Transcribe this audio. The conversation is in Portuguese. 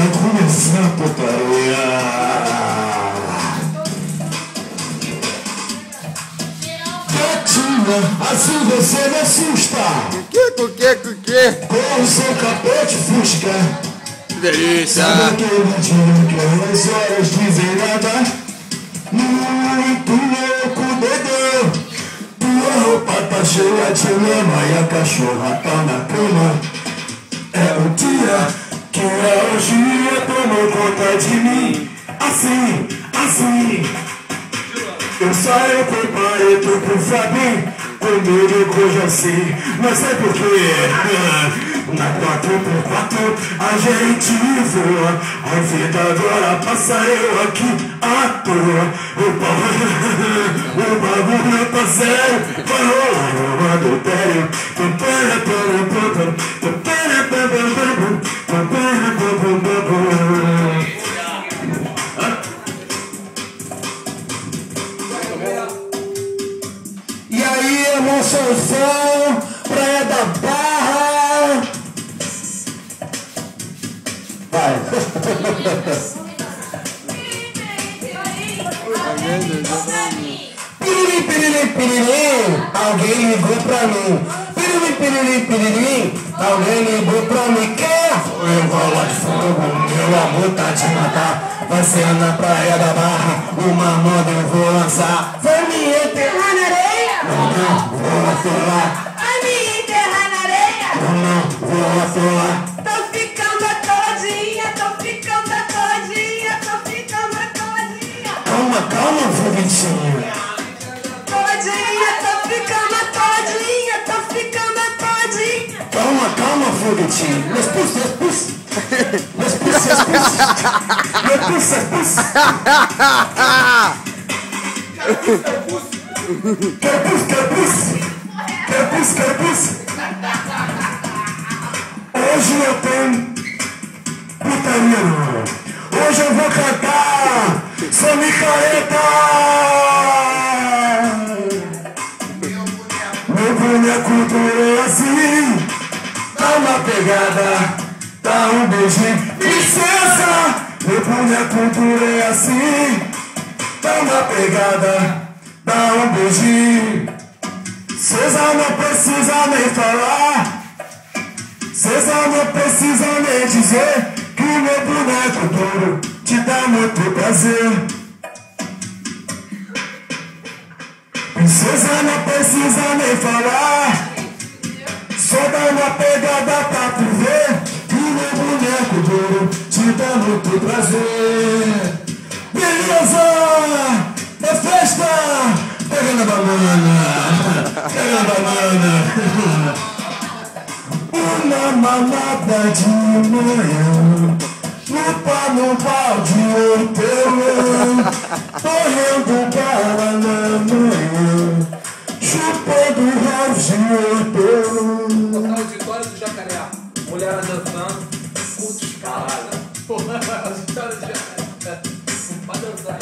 Tá começando a putaria. Gatinha, assim você me assusta. Com o quê? Com o seu capete fusca. Que delícia. Sabe aquele dia que é 11 horas de virada? Muito louco, dedão. Tua roupa tá cheia de lama e a cachorra tá na cama. É o dia que a orgia tomou conta de mim. Assim, assim. Eu saio com o Pareto pro Fabinho, comigo que eu já sei. Mas sabe por quê? Na 4x4 a gente voa. A vida agora passa eu aqui à toa. O bagulho tá sério, vai rolar um adultério. E aí, irmão Sansão, Praia da Barra. Vai. Piririm, piririm, piririm, alguém ligou pra mim. Piririm, piririm, piririm, alguém ligou pra mim. Quer? Eu vou de fogo, meu amor tá de matar. Vai ser na Praia da Barra, uma moda eu vou lançar. Vai me enterrar na areia? Não, vou atolar. Vai me enterrar na areia? Não, vou atolar. Tô ficando todinha, tô ficando todinha, tô ficando todinha. Calma, calma, foguetinho. Todinha, tô ficando todinha, tô ficando todinha. Calma, calma, foguetinho. Respusta, respusta. Respusta, respusta. Respusta, respusta. Capuz, capuz. Capuz, capuz. Hoje eu tenho putaria, não. Hoje eu vou cantar sou micareta. Meu boneco é assim. Dá uma pegada, dá um beijinho. Licença, meu boneco é assim. Dá uma pegada, dá um beijinho. César não precisa nem falar. César não precisa nem dizer que o meu boneco duro te dá muito prazer. Princesa não precisa nem falar. Só dá uma pegada pra tu ver que o meu boneco duro te dá muito prazer. Beleza! É festa! Pega na banana! Pega na banana! Uma mamada de manhã, no balde hortelã, correndo para na manhã, chupando raios de hortelã. Botar auditório do Jacaré, mulher dançando, curto escalada. Porra, auditório do Jacaré, pra dançar.